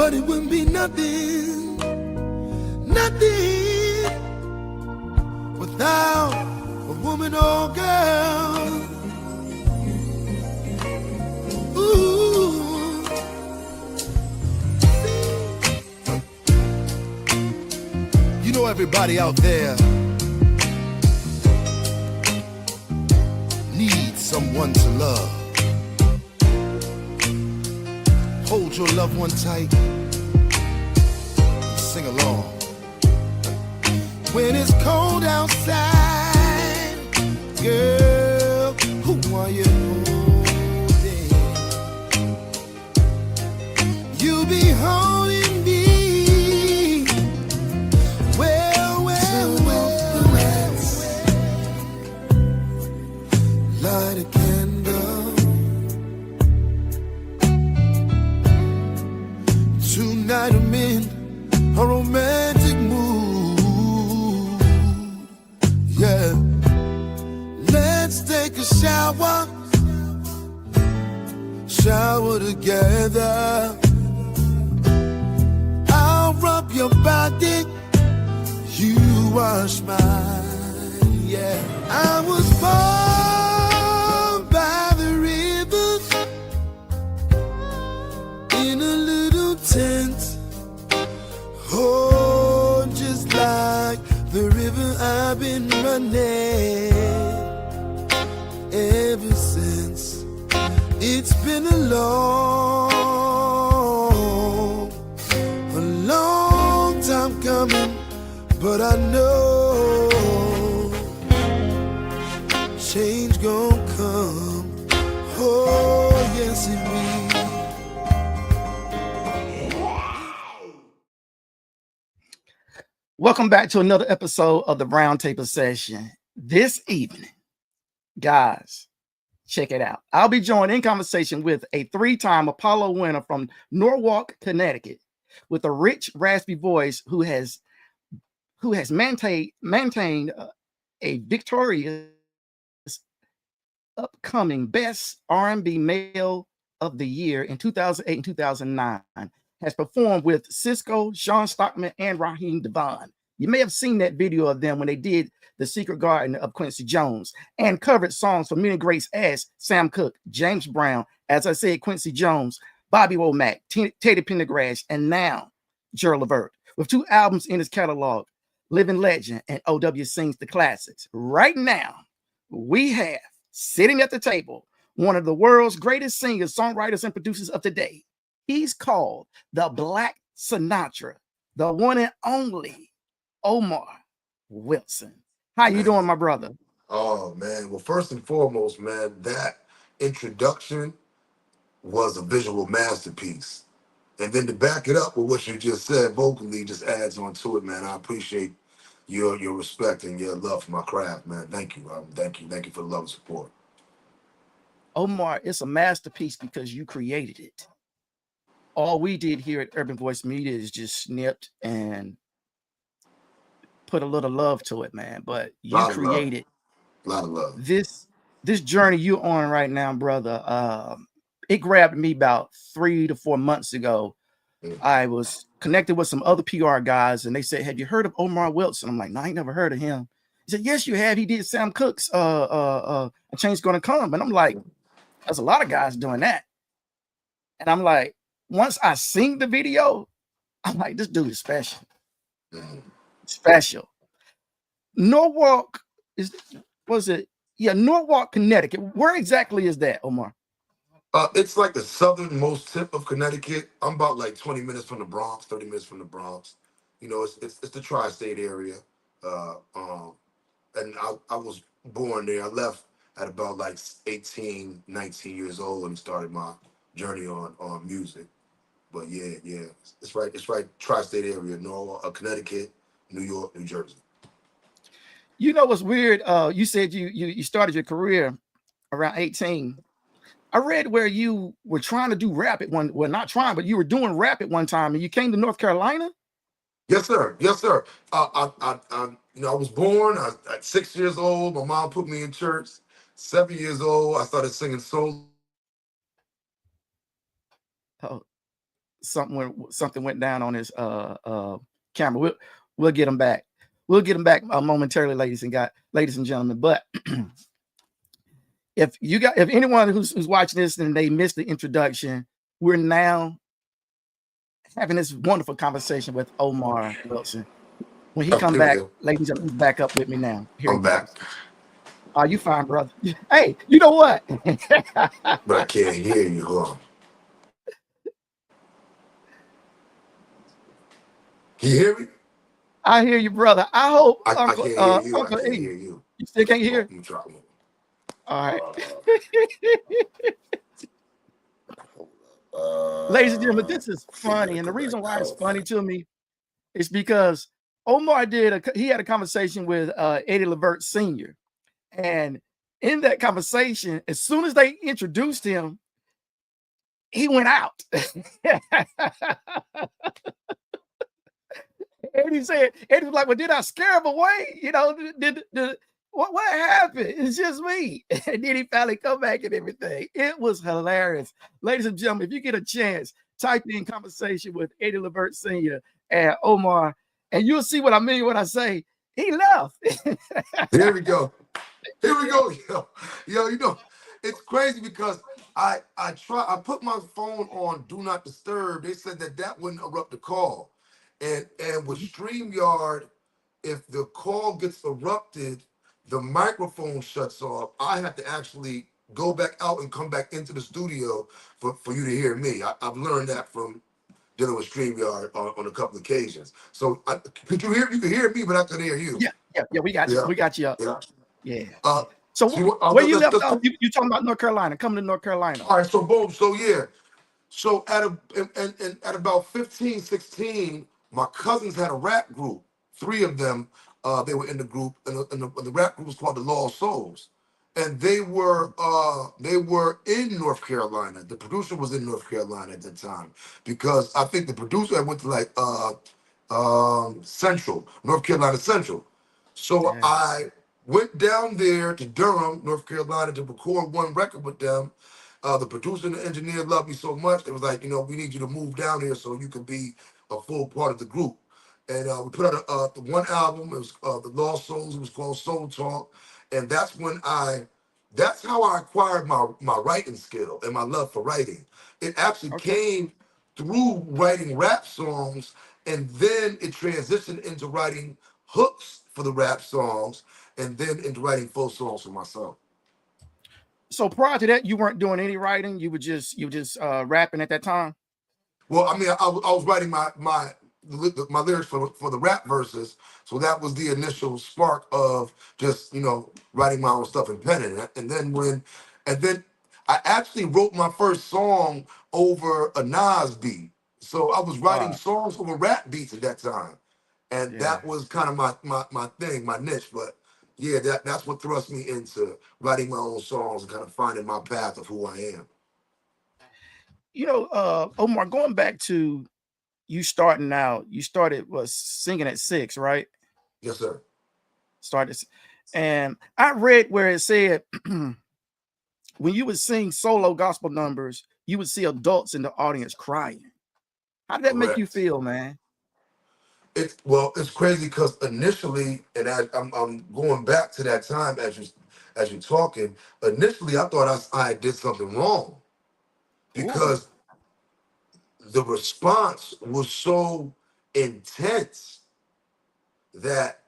but it wouldn't be nothing, nothing without a woman or girl. Ooh. You know, everybody out there needs someone to love. Hold your loved one tight and sing along. When it's cold outside, girl, who are you holding? You be holding me. Well, light a candle. Tonight I'm in a romantic mood. Yeah. Let's take a shower together. I'll rub your body, you wash mine. Yeah. I was born by the river in a little tent. Oh, just like the river I've been running ever since. It's been a long time coming, but I know change gon' come. Oh, yes it will. Welcome back to another episode of the Roundtable session. This evening, guys, check it out. I'll be joined in conversation with a 3-time Apollo winner from Norwalk, Connecticut, with a rich, raspy voice who has maintained a victorious upcoming Best R&B Male of the Year in 2008 and 2009. Has performed with Cisco, Sean Stockman, and Raheem Devon. You may have seen that video of them when they did The Secret Garden of Quincy Jones and covered songs from many greats as Sam Cooke, James Brown, as I said, Quincy Jones, Bobby Womack, Teddy Pendergrass, and now Gerald Levert. With 2 albums in his catalog, Living Legend and OW Sings the Classics. Right now, we have sitting at the table one of the world's greatest singers, songwriters, and producers of today. He's called the Black Sinatra, the one and only Omar Wilson. How you doing, my brother? Oh, man. Well, first and foremost, man, that introduction was a visual masterpiece. And then to back it up with what you just said vocally just adds on to it, man. I appreciate your respect and your love for my craft, man. Thank you. Thank you for the love and support. Omar, it's a masterpiece because you created it. All we did here at Urban Voice Media is just snipped and put a little love to it, man. But you created a lot of love. This journey you're on right now, brother. It grabbed me about 3 to 4 months ago. I was connected with some other PR guys, and they said, "Have you heard of Omar Wilson?" I'm like, "No, I ain't never heard of him." He said, "Yes, you have. He did Sam Cooke's A Change Gonna Come." And I'm like, there's a lot of guys doing that. And I'm like, once I seen the video, I'm like, this dude is special. Special. Norwalk Norwalk, Connecticut. Where exactly is that, Omar? It's like the southernmost tip of Connecticut. I'm about like 20 minutes from the Bronx, 30 minutes from the Bronx. You know, it's the tri-state area. And I was born there. I left at about like 18, 19 years old and started my journey on music. But yeah, it's right, tri-state area, Norwalk, Connecticut, New York, New Jersey. You know what's weird? You said you started your career around 18. I read where you were trying to do rap at one, well, not trying, but you were doing rap at one time, and you came to North Carolina? Yes, sir. I was born at 6 years old. My mom put me in church. 7 years old, I started singing soul. Oh, something went down on his camera. We'll get him back. We'll get him back momentarily, ladies and gentlemen. But if anyone who's watching this and they missed the introduction, we're now having this wonderful conversation with Omar Wilson. When he come back, ladies and gentlemen, he's back up with me now. Here I'm back. Are you fine, brother? Hey, you know what? But I can't hear you. Hold on. Can you hear me? I hear you, brother. I hope I can't hear you. Uncle I can't E, hear you. You still can't hear? I'm trying. All right. Ladies and gentlemen, this is funny. And the reason why it's funny to me is because Omar had a conversation with Eddie Levert Sr. And in that conversation, as soon as they introduced him, he went out. Eddie was like, well, did I scare him away? You know, what happened? It's just me. And then he finally come back and everything. It was hilarious. Ladies and gentlemen, if you get a chance, type in conversation with Eddie Levert Sr. and Omar, and you'll see what I mean when I say he left. Here we go. Yo, you know, it's crazy because I put my phone on do not disturb. They said that wouldn't interrupt the call. And with StreamYard, if the call gets interrupted, the microphone shuts off. I have to actually go back out and come back into the studio for you to hear me. I've learned that from dealing with StreamYard on a couple of occasions. So could you hear? You can hear me, but I can hear you. Yeah. We got you. We got you up. Yeah. So where you left off? You talking about North Carolina? Coming to North Carolina. All right. So boom. So yeah. So at about 15, 16, my cousins had a rap group. 3 of them, they were in the group, and the rap group was called the Lost Souls, and they were in North Carolina. The producer was in North Carolina at the time because I think the producer had went to like Central, North Carolina Central. So I went down there to Durham, North Carolina, to record one record with them. The producer and the engineer loved me so much. They was like, you know, we need you to move down here so you can be a full part of the group. And we put out the one album. It was The Lost Souls. It was called Soul Talk. And that's how I acquired my writing skill and my love for writing. It actually came through writing rap songs, and then it transitioned into writing hooks for the rap songs, and then into writing full songs for myself. So prior to that, you weren't doing any writing. You were just rapping at that time. Well, I mean, I was writing my lyrics for the rap verses, so that was the initial spark of just writing my own stuff and penning it. And then I actually wrote my first song over a Nas beat. So I was writing songs over rap beats at that time, and that was kind of my thing, my niche. But yeah, that's what thrust me into writing my own songs and kind of finding my path of who I am. Omar, going back to you starting out, you started singing at 6, right? Yes, sir. And I read where it said when you would sing solo gospel numbers, you would see adults in the audience crying. How did that make you feel, man? It's crazy because initially, and I'm going back to that time as you're talking. Initially, I thought I did something wrong because the response was so intense that,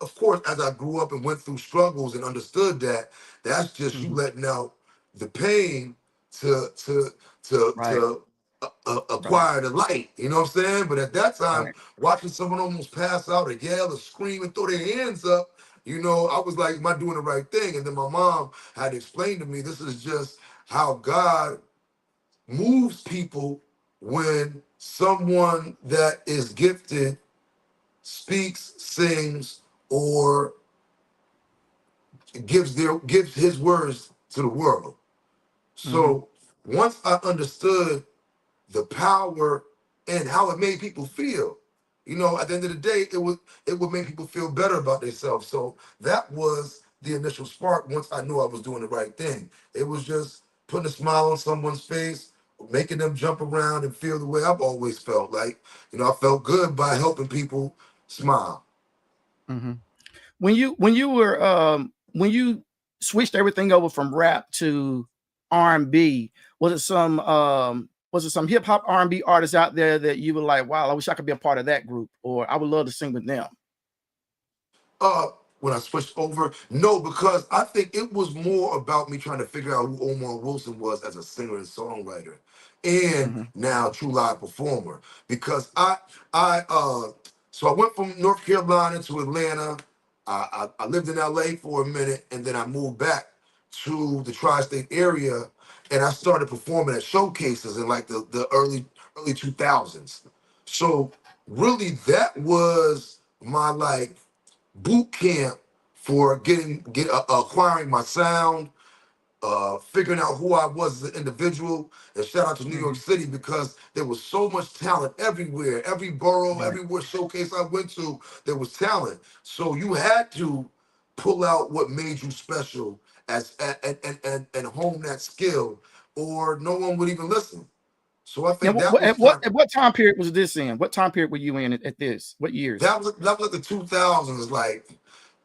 of course, as I grew up and went through struggles and understood that's just you letting out the pain to acquire the light. You know what I'm saying? But at that time, watching someone almost pass out or yell or scream and throw their hands up, I was like, am I doing the right thing? And then my mom had explained to me, this is just how God moves people when someone that is gifted speaks, sings, or gives his words to the world. So once I understood the power and how it made people feel, at the end of the day, it would make people feel better about themselves. So that was the initial spark. Once I knew I was doing the right thing, it was just putting a smile on someone's face making them jump around and feel the way I've always felt. Like, I felt good by helping people smile. Mm-hmm. When you switched everything over from rap to R&B, was it some hip hop R&B artists out there that you were like, wow, I wish I could be a part of that group, or I would love to sing with them? When I switched over, no, because I think it was more about me trying to figure out who Omar Wilson was as a singer and songwriter, and Mm-hmm. now true live performer. Because so I went from North Carolina to Atlanta. I lived in LA for a minute, and then I moved back to the tri-state area, and I started performing at showcases in like the early 2000s. So really, that was my like boot camp for acquiring my sound, figuring out who I was as an individual. And shout out to New York Mm-hmm. City because there was so much talent everywhere, every borough, Right. everywhere showcase I went to, there was talent. So you had to pull out what made you special as and hone that skill, or no one would even listen. So I Now, think that was at what time period was this in? What time period were you in at this? What years? that was like the 2000s, like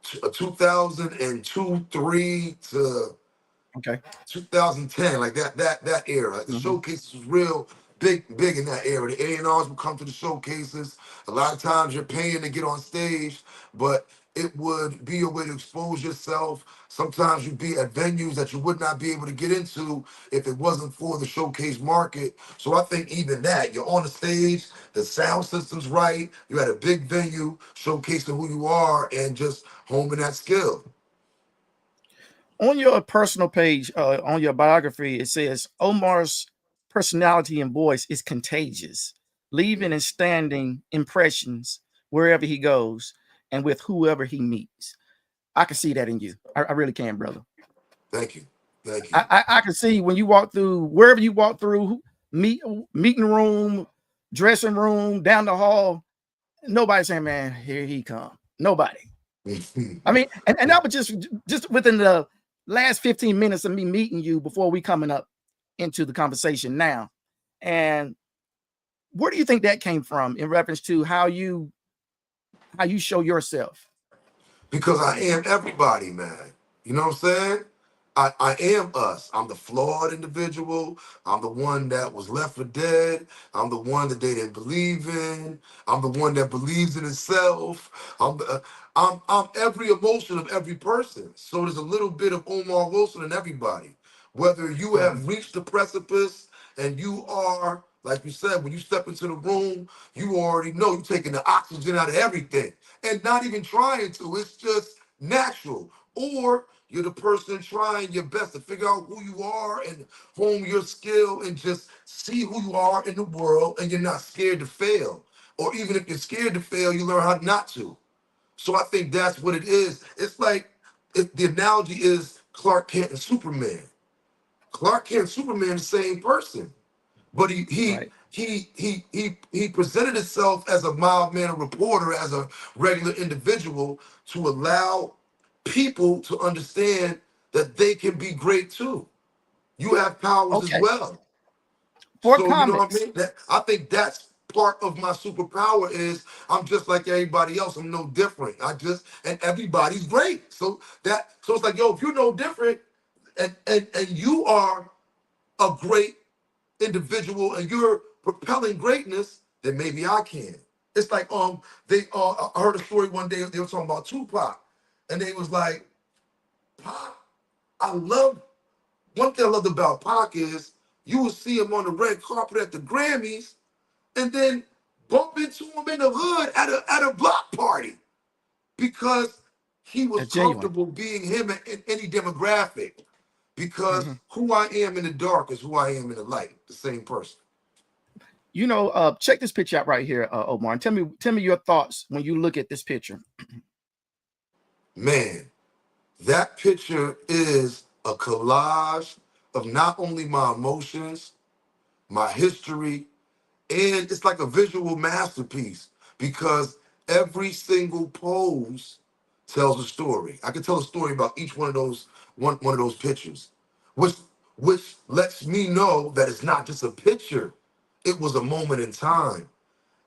2002, 3 to Okay. 2010, like that era. Like the Mm-hmm. showcases was real big in that era. The A&Rs would come to the showcases. A lot of times you're paying to get on stage, but it would be a way to expose yourself. Sometimes you'd be at venues that you would not be able to get into if it wasn't for the showcase market. So I think even that, you're on the stage, the sound system's right, you had a big venue showcasing who you are and just homing that skill. On your personal page, on your biography, it says Omar's personality and voice is contagious, leaving and standing impressions wherever he goes and with whoever he meets. I can see that in you. I really can, brother. Thank you. Thank you. I can see when you walk through wherever you walk through, meeting room, dressing room, down the hall. Nobody saying, "Man, here he come." Nobody. I mean, and that was just within the last 15 minutes of me meeting you before we coming up into the conversation now. And where do you think that came from in reference to how you show yourself? Because I am everybody, man. You know what I'm saying? I am us. I'm the flawed individual. I'm the one that was left for dead. I'm the one that they didn't believe in. I'm the one that believes in itself. I'm every emotion of every person. So there's a little bit of Omar Wilson in everybody. Whether you Mhm. have reached the precipice and you are, like you said, when you step into the room, you already know you're taking the oxygen out of everything and not even trying to. It's just natural. Or you're the person trying your best to figure out who you are and hone your skill and just see who you are in the world, and you're not scared to fail. Or even if you're scared to fail, you learn how not to. So I think that's what it is. It's like if the analogy is Clark Kent and Superman. Clark Kent and Superman, the same person, but Right. he presented himself as a mild mannered reporter, as a regular individual, to allow people to understand that they can be great too. You have powers as Okay. well. For So you know what I comics. mean? That I think that's part of my superpower is I'm just like everybody else. I'm no different. And everybody's great. So it's like, yo, if you're no different and you are a great individual and you're propelling greatness, then maybe I can. It's like they I heard a story one day, they were talking about Tupac, and they was like, Pac, I love one thing I loved about Pac is you would see him on the red carpet at the Grammys and then bump into him in the hood at a block party because he was That's genuine. comfortable being him in any demographic. Because Mhm. who I am in the dark is who I am in the light, the same person. Check this picture out right here, Omar, and tell me your thoughts when you look at this picture. Man, that picture is a collage of not only my emotions, my history, and it's like a visual masterpiece because every single pose tells a story. I can tell a story about each one of those pictures. What's which lets me know that it's not just a picture. It was a moment in time.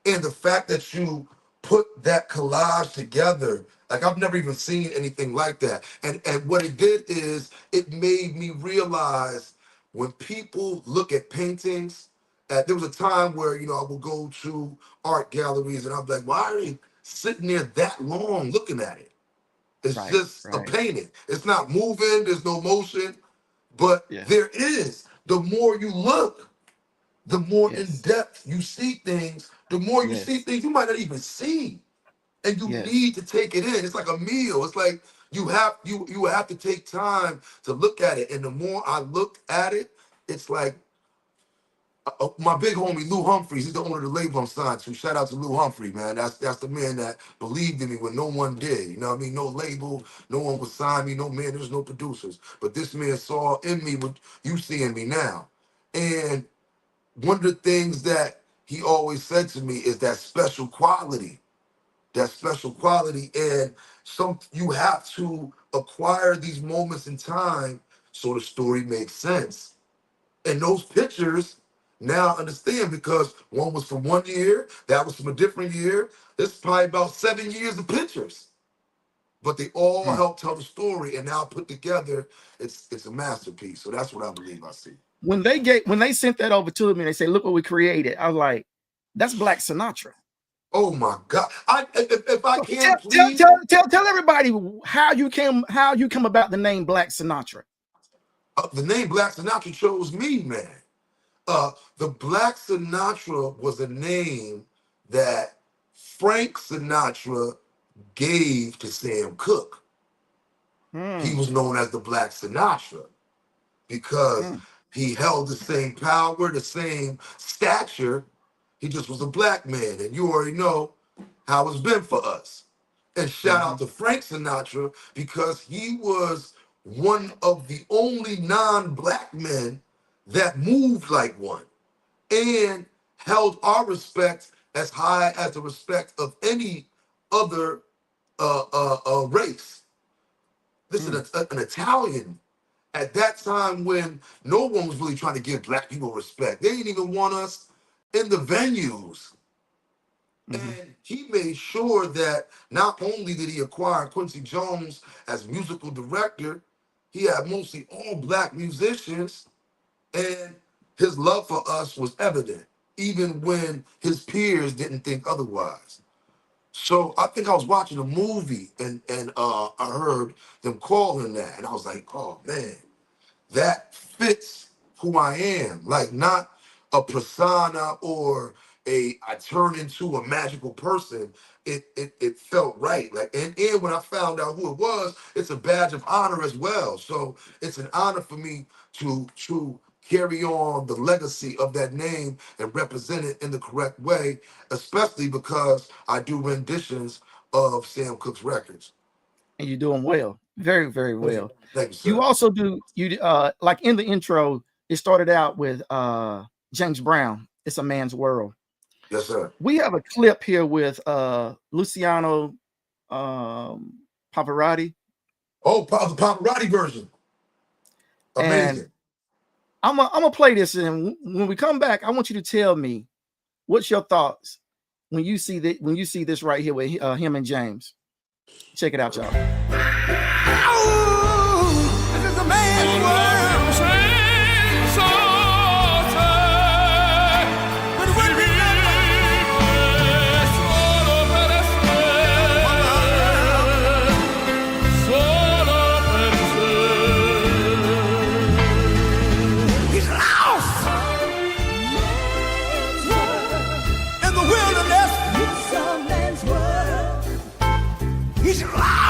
And the fact that you put that collage together, like I've never even seen anything like that. And what it did is it made me realize when people look at paintings, there was a time where, I would go to art galleries and I'm like, why are they sitting there that long looking at it? It's just a painting. It's not moving, there's no motion, but there is. The more you look, the more in depth you see things, the more you see things you might not even see. And you need to take it in. It's like a meal. It's like you have to take time to look at it. And the more I look at it, it's like my big homie Lou Humphreys, he's the owner of the label I'm signed to. Shout out to Lou Humphrey, man. That's the man that believed in me when no one did. You know what I mean? No label, no one would sign me, no managers, no producers. But this man saw in me what you see in me now. And one of the things that he always said to me is that special quality. That special quality. And you have to acquire these moments in time so the story makes sense. And those pictures, now I understand, because one was from one year, that was from a different year. This is probably about 7 years of pictures. But they all help tell the story, and now put together, it's a masterpiece. So that's what I believe I see. When they sent that over to me, they say, "Look what we created." I was like, "That's Black Sinatra." Oh my God! If I can't tell everybody how you come about the name Black Sinatra. The name Black Sinatra chose me, man. The Black Sinatra was a name that Frank Sinatra gave to Sam Cooke. He was known as the Black Sinatra because he held the same power, the same stature. He just was a black man, and you already know how it's been for us. And shout out to Frank Sinatra because he was one of the only non-black men that moved like one and held our respect as high as the respect of any other race. Listen, an Italian at that time when no one was really trying to give black people respect. They didn't even want us in the venues. And he made sure that not only did he acquire Quincy Jones as musical director, he had mostly all black musicians, and his love for us was evident, even when his peers didn't think otherwise. So I think I was watching a movie and I heard them call him that, and I was like, oh man, that fits who I am. Like, not a persona or I turn into a magical person. It felt right. Like, and when I found out who it was, it's a badge of honor as well. So it's an honor for me to carry on the legacy of that name and represent it in the correct way, especially because I do renditions of Sam Cooke's records. And you're doing well. Very, very well. Thank you, sir. You also do, like in the intro, it started out with James Brown, It's a Man's World. Yes, sir. We have a clip here with Luciano Pavarotti. Oh, the Pavarotti version. Amazing. And I'm gonna play this, and when we come back, I want you to tell me what's your thoughts when you see this right here with him and James. Check it out, y'all. Oh, this is a man's world. He's lost in the wilderness. It's a man's world. He's lost.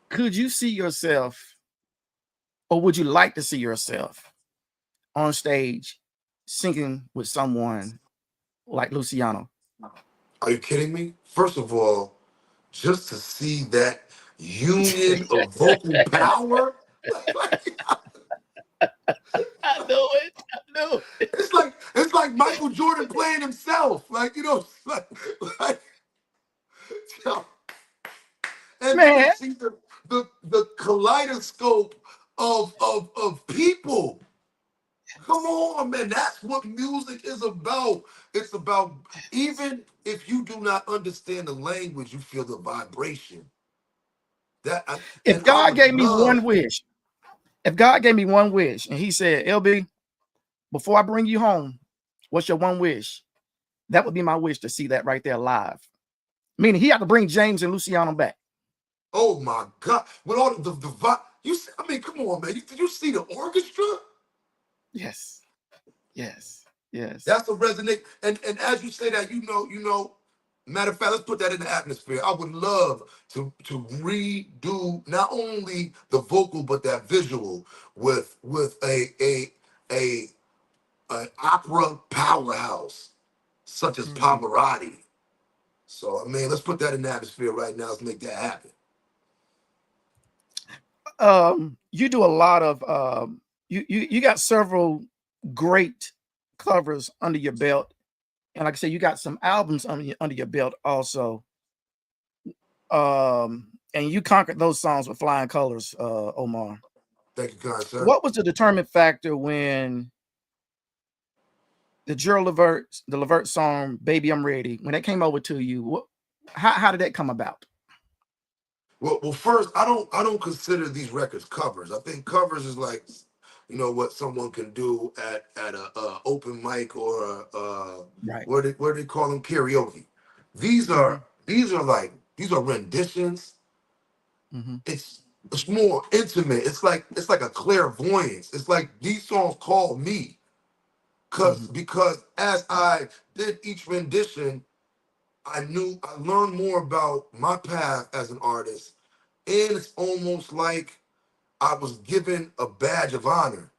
Could you see yourself, or would you like to see yourself on stage singing with someone like Luciano? Are you kidding me? First of all, just to see that union of vocal power. I know it. It's like Michael Jordan playing himself. Like, And then Man, to see the kaleidoscope of people. Come on, man. That's what music is about. It's about, even if you do not understand the language, you feel the vibration. if And I God would gave me love. one wish, if God gave me one wish and he said, LB, before I bring you home, what's your one wish? That would be my wish, to see that right there live. Meaning he had to bring James and Luciano back. Oh my God! With all the vibe, I mean, come on, man. Did you see the orchestra? Yes. Yes. Yes. That's a resonate. And as you say that, Matter of fact, let's put that in the atmosphere. I would love to redo not only the vocal but that visual with a an opera powerhouse such as Mhm. Pavarotti. So I mean, let's put that in the atmosphere right now. Let's make that happen. You do a lot of you got several great covers under your belt, and like I said, you got some albums under your belt also. And you conquered those songs with flying colors, Omar. Thank you, kind sir. What was the determinant factor when the Levert song "Baby I'm Ready" when that came over to you? How did that come about? Well, first, I don't consider these records covers. I think covers is like, what someone can do at a open mic or Right. what do they call them, karaoke. These Mm-hmm. are these are renditions. Mm-hmm. It's more intimate. It's like a clairvoyance. It's like these songs call me, Mm-hmm. because as I did each rendition, I learned more about my path as an artist, and it's almost like I was given a badge of honor.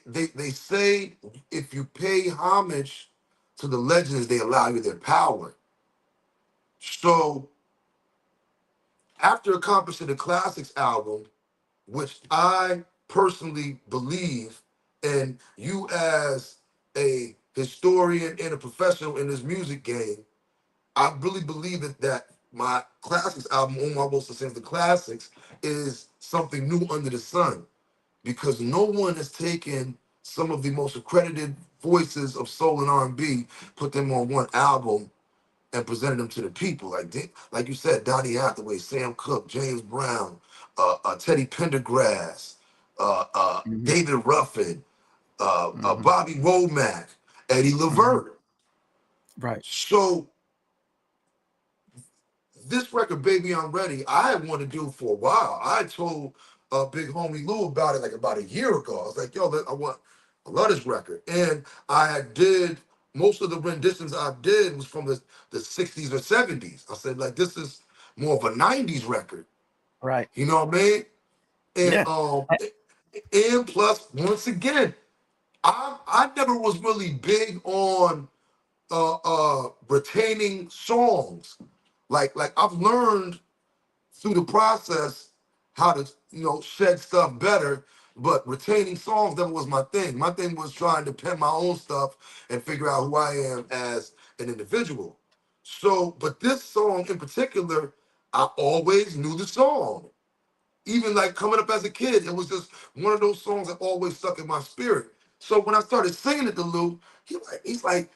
They say if you pay homage to the legends, they allow you their power. So after accomplishing the classics album, which I personally believe, and you as a historian and a professional in this music game, I really believe that my classics album, Omar Wilson Sings the Classics, is something new under the sun, because no one has taken some of the most accredited voices of soul and R&B, put them on one album, and presented them to the people. Like you said, Donny Hathaway, Sam Cooke, James Brown, Teddy Pendergrass, Mm-hmm. David Ruffin, Mm-hmm. Bobby Womack, Eddie Mm-hmm. Levert. Right. So this record, Baby I'm Ready, I had wanted to do for a while. I told Big Homie Lou about it like about a year ago. I was like, yo, I love this record. And I had did, most of the renditions I did was from the 60s or 70s. I said, like, this is more of a 90s record. Right. You know what I mean? And Yeah. and plus, once again, I never was really big on retaining songs. Like I've learned through the process how to shed stuff better, but retaining songs never was my thing. My thing was trying to pen my own stuff and figure out who I am as an individual. So, but this song in particular, I always knew the song. Even like coming up as a kid, it was just one of those songs that always stuck in my spirit. So when I started singing it to Lou, he's like,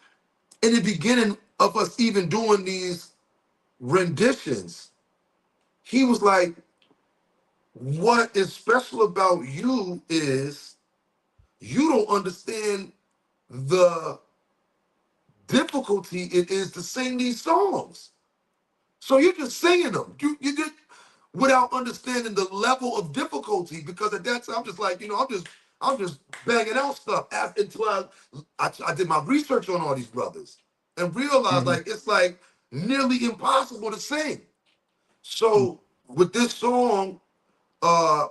in the beginning of us even doing these renditions, he was like, what is special about you is you don't understand the difficulty it is to sing these songs. So you're just singing them. You just without understanding the level of difficulty, because at that time I'm just like, I'm just banging out stuff until I did my research on all these brothers and realized Mm-hmm. like it's like nearly impossible to sing. So with this song,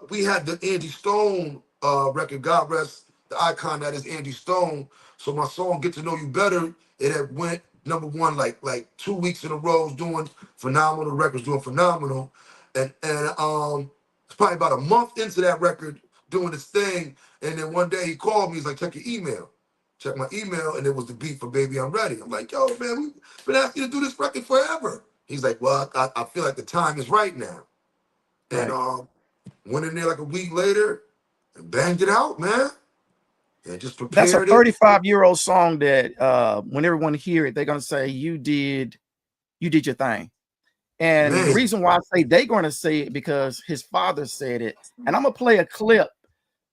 we had the Andy Stone record, God rest the icon that is Andy Stone. So my song Get to Know You Better, it had went number one like 2 weeks in a row, doing phenomenal. The record's doing phenomenal. And it's probably about a month into that record doing this thing. And then one day he called me, he's like, check your email. Check my email, and it was the beat for Baby I'm Ready. I'm like, yo, man, we've been asking you to do this record forever. He's like, well, I feel like the time is right now. And Right. went in there like a week later and banged it out, man. And just That's a prepared it. 35-year-old song that when everyone hear it, they're gonna say you did your thing. And the Man, reason why I say they're gonna say it because his father said it. And I'm gonna play a clip.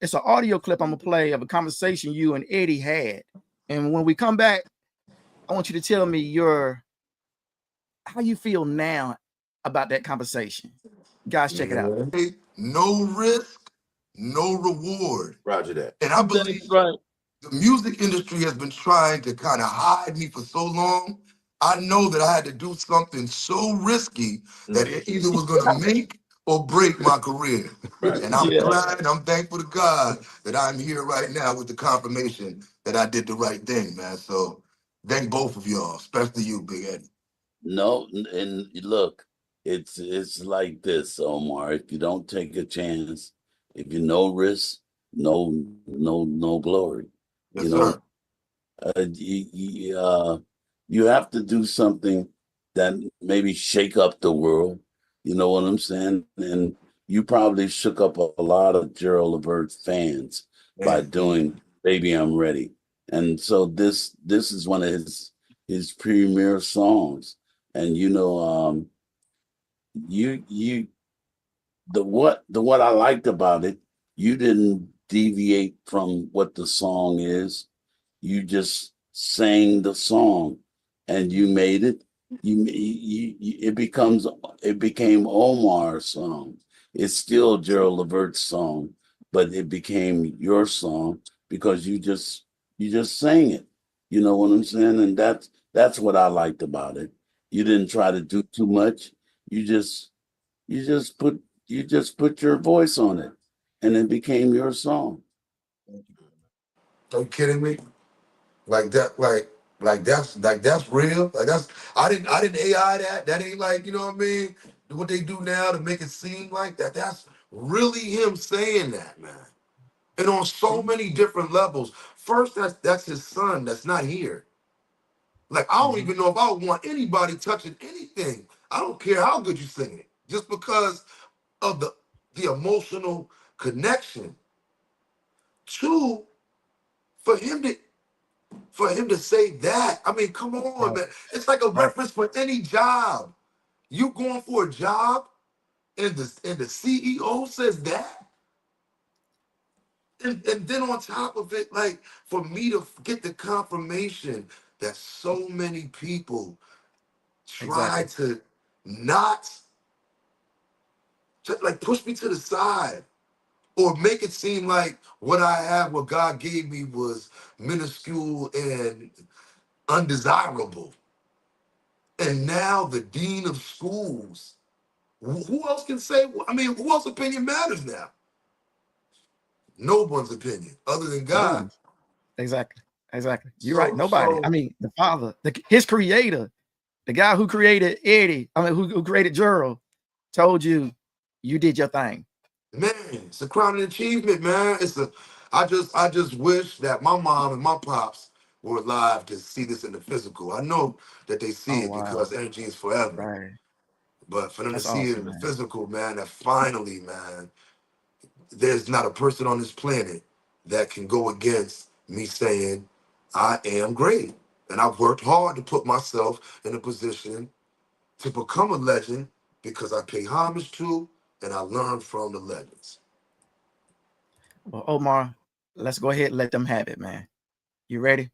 It's an audio clip I'm gonna play of a conversation you and Eddie had. And when we come back, I want you to tell me how you feel now about that conversation. Guys, check it out. no risk, no reward. Roger that. And I That's believe right. the music industry has been trying to kind of hide me for so long. I know that I had to do something so risky that it either was going to make or break my career. Right. And I'm Yeah. glad and I'm thankful to God that I'm here right now with the confirmation that I did the right thing, man. So thank both of y'all, especially you, Big Eddie. No, and look, it's like this, Omar. If you don't take a chance, if you no risk, no glory. Yes, You know, sir. you have to do something that maybe shake up the world. You know what I'm saying? And you probably shook up a lot of Gerald Levert fans by Man. doing "Baby I'm Ready," and so this is one of his premier songs. And you know, you the what I liked about it, you didn't deviate from what the song is. You just sang the song, and you made it. It became Omar's song. It's still Gerald Levert's song, but it became your song because you just sang it. You know what I'm saying? And that's what I liked about it. You didn't try to do too much. You just you just put your voice on it, and it became your song. Are you kidding me? Like that, that's real. Like that's I didn't AI that. That ain't like, you know what I mean? What they do now to make it seem like that. That's really him saying that, man. And on so many different levels. First, that's his son that's not here. Like I don't even know if I would want anybody touching anything. I don't care how good you sing it, just because of the emotional connection. Two, for him to say that, I mean, come on, Right. man. It's like a Right. reference for any job. You going for a job, and the CEO says that, and then on top of it, like for me to get the confirmation that so many people try Exactly. to not to like push me to the side or make it seem like what I have, what God gave me was minuscule and undesirable. And now the dean of schools, who else can say, I mean, who else's opinion matters now? No one's opinion other than No God. one. Exactly. Exactly. You're right. So, Nobody. I so mean, the father, his creator, the guy who created Eddie, I mean, who created Gerald, told you did your thing. man, it's a crowning achievement, man. I just wish that my mom and my pops were alive to see this in the physical. I know that they see Oh it wow. because energy is forever. Right. But for them to That's see it awesome, in the man. physical, man, that finally, man, there's not a person on this planet that can go against me saying, I am great. And I've worked hard to put myself in a position to become a legend because I pay homage to and I learn from the legends. Well, Omar, let's go ahead and let them have it, man. You ready?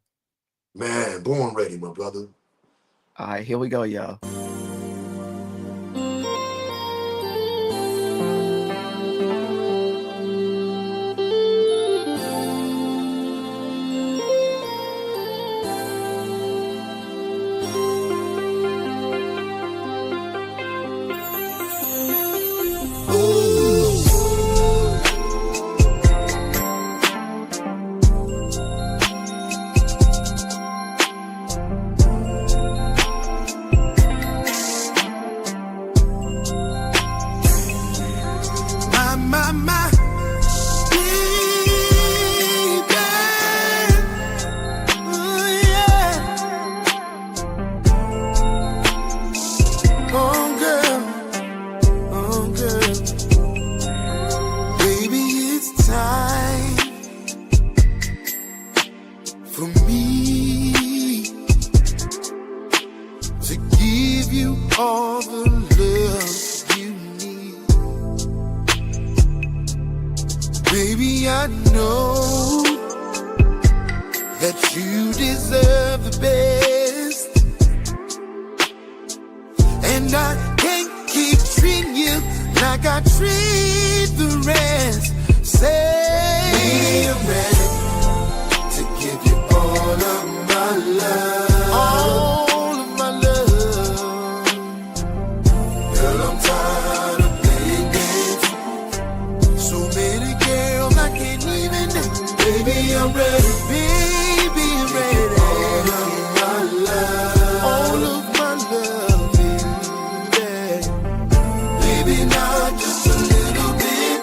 Man, born ready, my brother. All right, here we go, y'all. all of my love. Girl, I'm tired of playing games. So many girls I can't even name. Baby, I'm ready. Baby, I'm ready. All of my love, yeah. Baby, not just a little bit.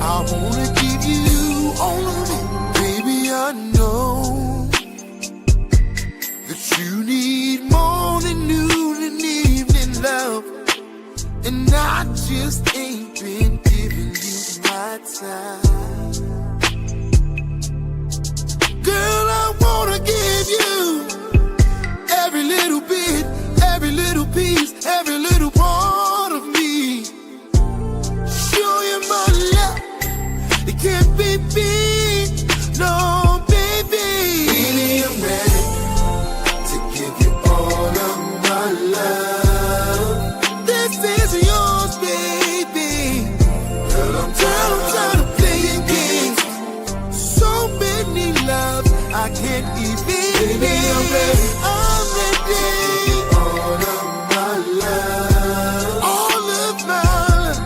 I wanna give you all of it. Baby, I know that you need morning, noon, and evening love. And I just ain't been giving you my time. Girl, I wanna give you every little bit, every little piece, every little part of me. Show you my love, it can't be beat, no baby. Baby, I'm ready to give you all of my love. This is yours, baby. Girl, I'm tired of playing games. So many loves I can't even. Baby, I'm ready. I'm ready. All of my love. All of my love.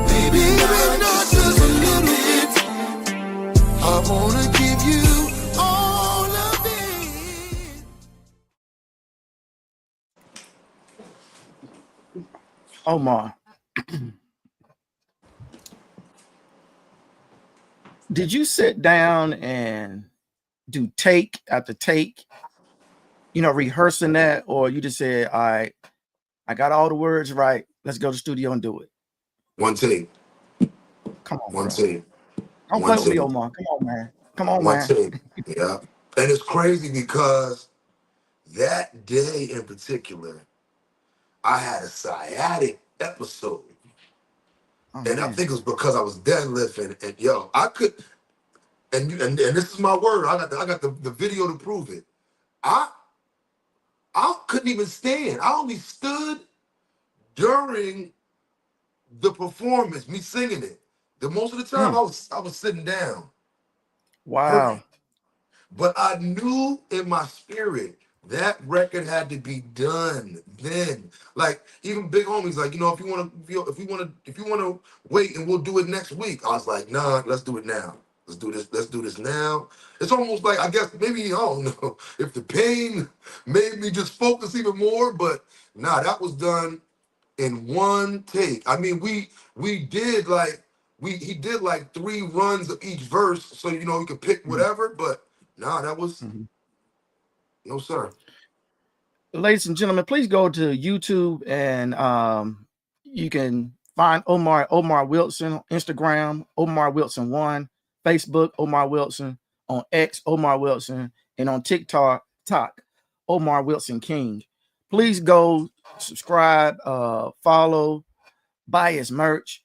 Baby, not just a little bit. I wanna give you all of it. Omar, did you sit down and do take after take, rehearsing that, or you just said, all right, I got all the words right, let's go to the studio and do it? One take. Come on, One bro. take. Don't One play with me, take. Omar. Come on, man. Come on, One man. take. Yeah. And it's crazy because that day in particular, I had a sciatic episode. Oh, And I man. think it was because I was deadlifting. And yo, I could, and this is my word. I got the video to prove it. I couldn't even stand. I only stood during the performance, me singing it. The most of the time I was sitting down. Wow. Hurting. But I knew in my spirit that record had to be done then. Like even big homies, like if you wanna wait and we'll do it next week. I was like, nah, let's do it now. Let's do this. Let's do this now. It's almost like I guess maybe I don't know if the pain made me just focus even more, but nah, that was done in one take. I mean, we did like he did like 3 runs of each verse, so he could pick whatever. But nah, that was Mhm. no sir. Ladies and gentlemen, please go to YouTube and you can find Omar Wilson on Instagram, Omar Wilson 1, Facebook, Omar Wilson, on X, Omar Wilson, and on TikTok, Omar Wilson King. Please go subscribe, follow, buy his merch.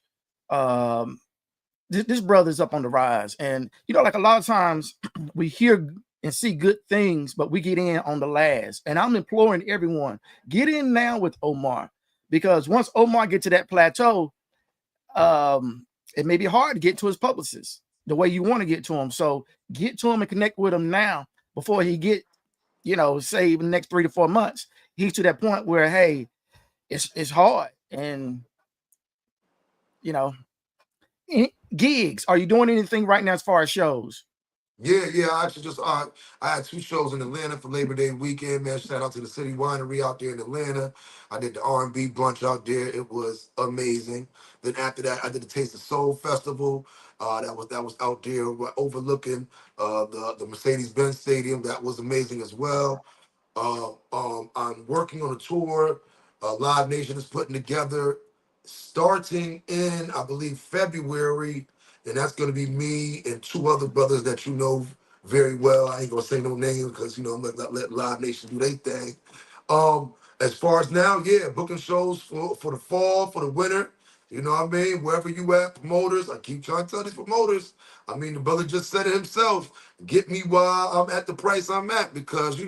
This brother's up on the rise. And like a lot of times we hear and see good things, but we get in on the last. And I'm imploring everyone, get in now with Omar, because once Omar gets to that plateau, it may be hard to get to his publicist the way you want to get to him. So get to him and connect with him now before he get, say the next 3 to 4 months, he's to that point where, hey, it's hard. And, gigs, are you doing anything right now as far as shows? Yeah. I actually just I had 2 shows in Atlanta for Labor Day weekend, man. Shout out to the City Winery out there in Atlanta. I did the R&B brunch out there. It was amazing. Then after that, I did the Taste of Soul Festival. That was out there overlooking the Mercedes-Benz Stadium. That was amazing as well. I'm working on a tour. Live Nation is putting together, starting in I believe February, and that's going to be me and 2 other brothers that you know very well. I ain't gonna say no names because I'm gonna let Live Nation do their thing. As far as now, yeah, booking shows for the fall, for the winter. You know what I mean? Wherever you at, promoters. I keep trying to tell these promoters. I mean, the brother just said it himself. Get me while I'm at the price I'm at because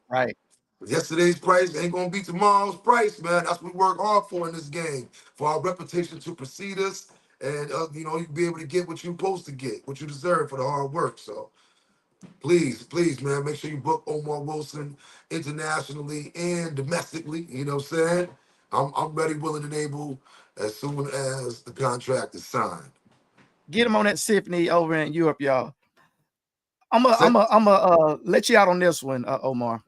Right. yesterday's price ain't gonna be tomorrow's price, man. That's what we work hard for in this game, for our reputation to precede us, and you be able to get what you're supposed to get, what you deserve for the hard work. So Please, please, man, make sure you book Omar Wilson internationally and domestically. You know what I'm saying? I'm ready, willing, and able as soon as the contract is signed. Get him on that symphony over in Europe, y'all. Say, I'm a let you out on this one, Omar.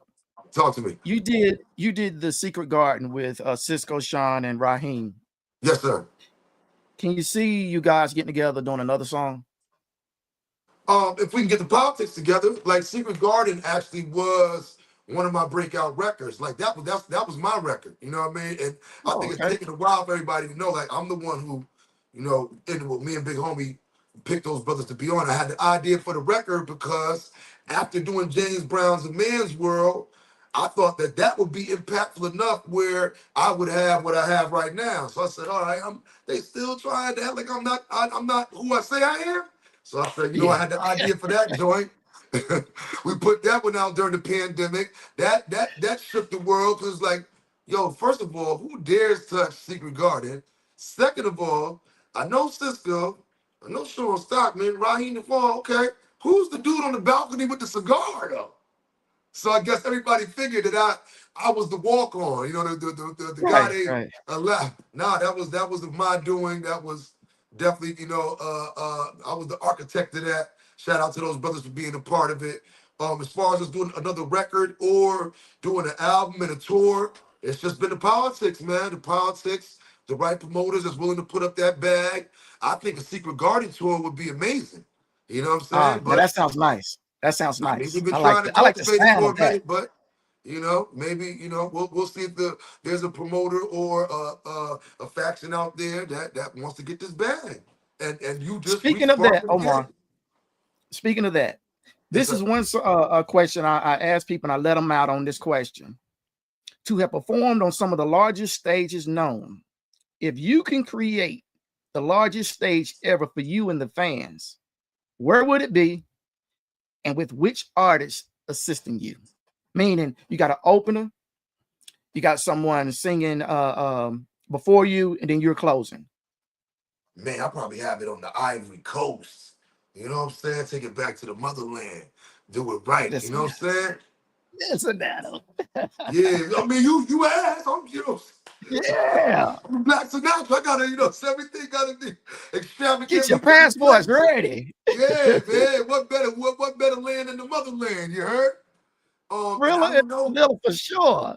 talk to me. You did the Secret Garden with Cisco, Sean, and Raheem. Yes, sir. Can you see you guys getting together doing another song? If we can get the politics together, like Secret Garden actually was one of my breakout records. Like that was my record. You know what I mean? And I Oh, think it's okay. taken a while for everybody to know. Like I'm the one who, ended with me and Big Homie picked those brothers to be on. I had the idea for the record because after doing James Brown's A Man's World, I thought that would be impactful enough where I would have what I have right now. So I said, all right, they still trying to act like I'm not who I say I am. So I said, I Yeah. had the idea for that joint. We put that one out during the pandemic. That shook the world because, like, yo, first of all, who dares touch Secret Garden? Second of all, I know Cisco, I know Sean Stockman, Raheem DeFall. Okay, who's the dude on the balcony with the cigar though? So I guess everybody figured that I was the walk on. The guy Right, they right. left. Nah, that was my doing. That was definitely I was the architect of that. Shout out to those brothers for being a part of it. As far as us doing another record or doing an album and a tour, it's just been the politics, man. The politics, the right promoters that's willing to put up that bag. I think a Secret Garden tour would be amazing. You know what I'm saying? Now But that sounds nice. That sounds I mean, we've nice. been I like trying to I like the cultivate it sound for of a that. minute, but maybe we'll see if there's a promoter or a faction out there that wants to get this bag, and you just Speaking of that, re-sparked it Omar. again. Speaking of that, Yes, this sir. is one question I ask people, and I let them out on this question. To have performed on some of the largest stages known, if you can create the largest stage ever for you and the fans, where would it be, and with which artist assisting you? Meaning, you got an opener, you got someone singing before you, and then you're closing. Man, I probably have it on the Ivory Coast. You know what I'm saying? Take it back to the motherland. Do it right. You know Listen, what I'm saying? listen, Dano. Yeah. I mean, you asked. Yeah, I'm Black Sinatra. I gotta, everything gotta be get your extravagantly taking passports place. ready. Yeah, man. What better land than the motherland? You heard? And I Really, don't know. little for sure.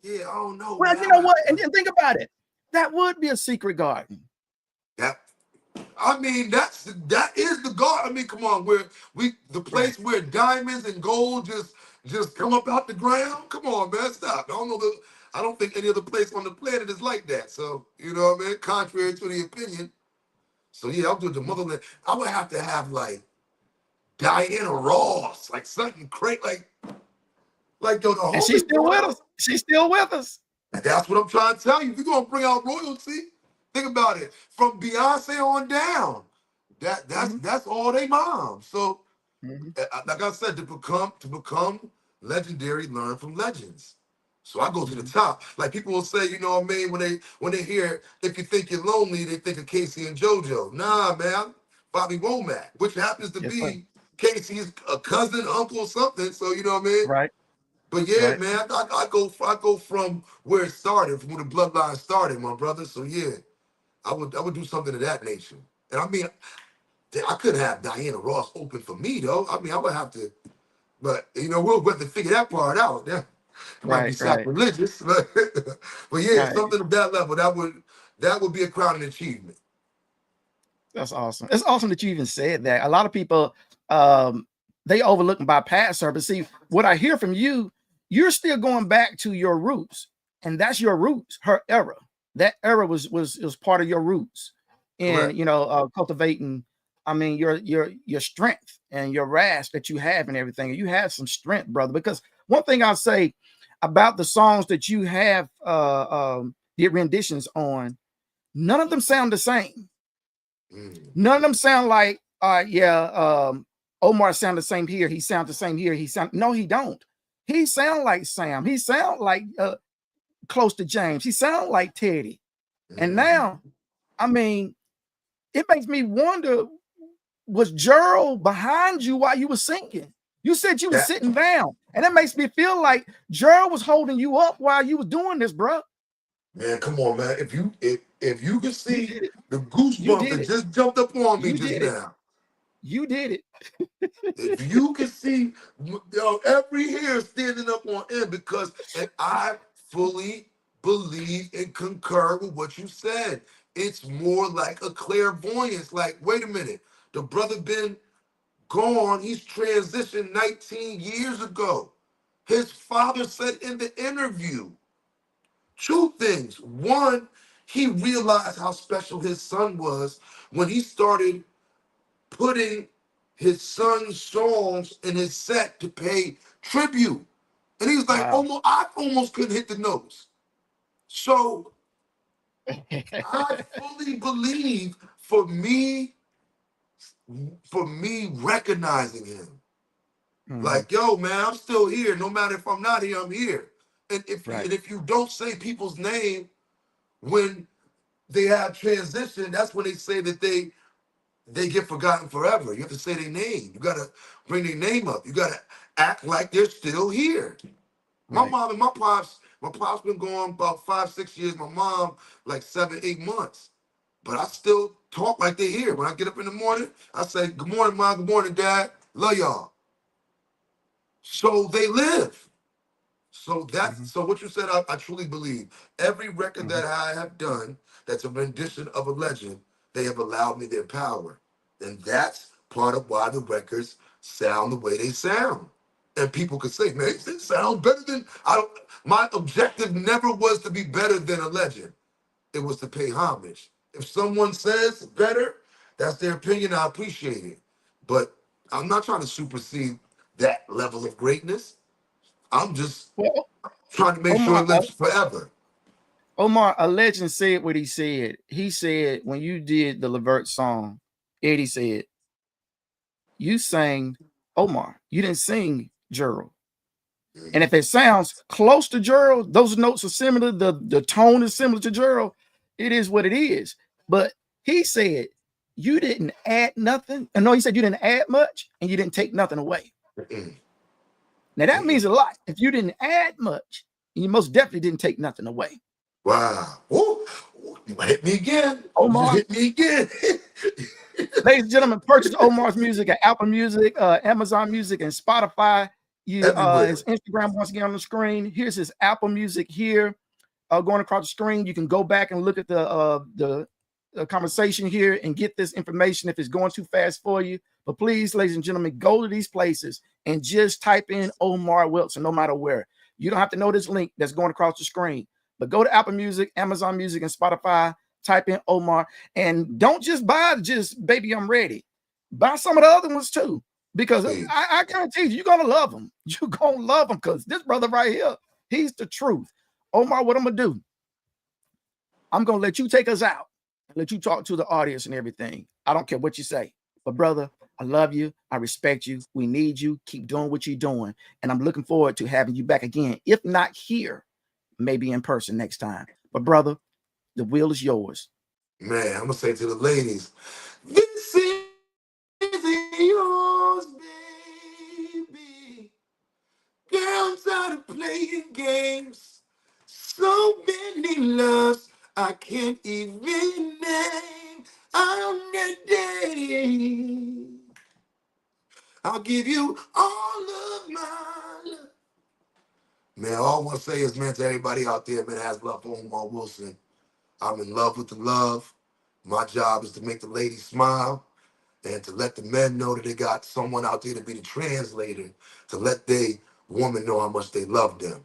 Yeah, I don't know, Well, man. you I know would what? have And to. then think about it. That would be a secret garden. That. I mean, that is the God. I mean, come on, the Right. place where diamonds and gold just come up out the ground. Come on, man, stop. I don't think any other place on the planet is like that. So you know what I mean. Contrary to the opinion. So yeah, I'll do the motherland. I would have to have like Diana Ross, like something crazy, like yo, the And she's Holy still with Royal. us. She's still with us. And that's what I'm trying to tell you. If you're gonna bring out royalty, think about it. From Beyonce on down, Mhm, that's all they mom. So, mhm. like I said, to become legendary, learn from legends. So I go to the Mhm. top. Like people will say, you know what I mean, when they hear if you think you're lonely, they think of Casey and JoJo. Nah, man, Bobby Womack, which happens to Yes, sir. be Casey's a cousin, uncle, something. So you know what I mean. Right, But yeah, right. man, I go from where it started, from where the bloodline started, my brother. So yeah, I would do something of that nature. And I mean, I couldn't have Diana Ross open for me though. I mean, I would have to, but we'll have to figure that part out. Yeah, it might be Right, right, sacrilegious, but yeah, right. something of that level that would be a crowning achievement. That's awesome. It's awesome that you even said that. A lot of people um they overlook and bypass her. But see, what I hear from you, you're still going back to your roots, and that's your roots, her era. That era was part of your roots. And Correct. cultivating, I mean, your strength and your rasp that you have and everything. You have some strength, brother. Because one thing I'll say about the songs that you have did renditions on, none of them sound the same. Mm. None of them sound like, Omar sound the same here. He sounds the same here. No, he don't. He sound like Sam. He sound like close to James. He sound like Teddy. And Mm. now, I mean, it makes me wonder, was Gerald behind you while you were singing? You said you was That sitting down, and that makes me feel like Gerald was holding you up while you was doing this, bro. man, come on, man. If you can You see did it. the You goosebump did that it. just jumped up on me You just did it. now. You did it. If you can see, every hair standing up on end, because, and I fully believe and concur with what you said. It's more like a clairvoyance. Like, wait a minute, the brother been gone. He's transitioned 19 years ago. His father said in the interview two things. One, he realized how special his son was when he started putting his son's songs in his set to pay tribute. And he was like, Wow. I almost couldn't hit the notes. So I fully believe for me recognizing him, Mhm. like, yo, man, I'm still here. No matter if I'm not here, I'm here. And Right. if you don't say people's name when they have transition, that's when they say that they get forgotten forever. You have to say their name. You gotta bring their name up. You gotta act like they're still here. My Right. mom and my pops been gone about 5, 6 years. My mom like 7, 8 months. But I still talk like they're here. When I get up in the morning, I say, "Good morning, mom. Good morning, dad. Love y'all." So they live. Mhm. So what you said, I truly believe. Every record Mhm. that I have done that's a rendition of a legend, they have allowed me their power. And that's part of why the records sound the way they sound. And people could say, man, it sounds better than I don't my objective never was to be better than a legend. It was to pay homage. If someone says better, that's their opinion. I appreciate it. But I'm not trying to supersede that level of greatness. I'm just Well, trying to make sure Omar, it lives forever. Omar, a legend said what he said. He said when you did the Levert song, Eddie said you sang Omar. You didn't sing Gerald. And Mhm. if it sounds close to Gerald, those notes are similar, the tone is similar to Gerald, it is what it is. But he said you didn't add nothing. No, he said you didn't add much and you didn't take nothing away. Mm-mm. Now that Mm-mm. means a lot. If you didn't add much, you most definitely didn't take nothing away. Wow. Ooh, you hit me again. You just Omar, hit me again. ladies and gentlemen, purchase Omar's music at Apple Music, Amazon Music, and Spotify. His Everywhere. Instagram once again on the screen. Here's his Apple Music here. Going across the screen. You can go back and look at the conversation here and get this information if it's going too fast for you. But please, ladies and gentlemen, go to these places and just type in Omar Wilson, no matter where. You don't have to know this link that's going across the screen, but go to Apple Music, Amazon Music, and Spotify. Type in Omar, and don't just buy just Baby I'm Ready. Buy some of the other ones too, because Please. I guarantee you, you're gonna love them. You're gonna love them because this brother right here, he's the truth. Omar, what I'm gonna do? I'm gonna let you take us out and let you talk to the audience and everything. I don't care what you say, but brother, I love you. I respect you. We need you. Keep doing what you're doing, and I'm looking forward to having you back again. If not here, maybe in person next time. But brother, the wheel is yours. Man, I'm gonna say to the ladies, this is yours, baby. Girl, I'm tired of playing games. So many loves I can't even name. I'm ready. I'll give you all of my love. Man, all I want to say is, man, to everybody out there, man, has love for Omar Wilson. I'm in love with the love. My job is to make the ladies smile and to let the men know that they got someone out there to be the translator to let they woman know how much they love them.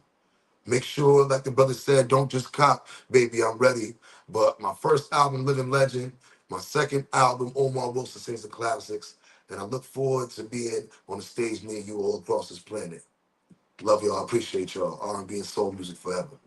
Make sure, like the brother said, don't just cop, baby, I'm ready. But my first album, Living Legend, my second album, Omar Wilson Sings the Classics, and I look forward to being on the stage near you all across this planet. Love y'all, I appreciate y'all. R&B and soul music forever.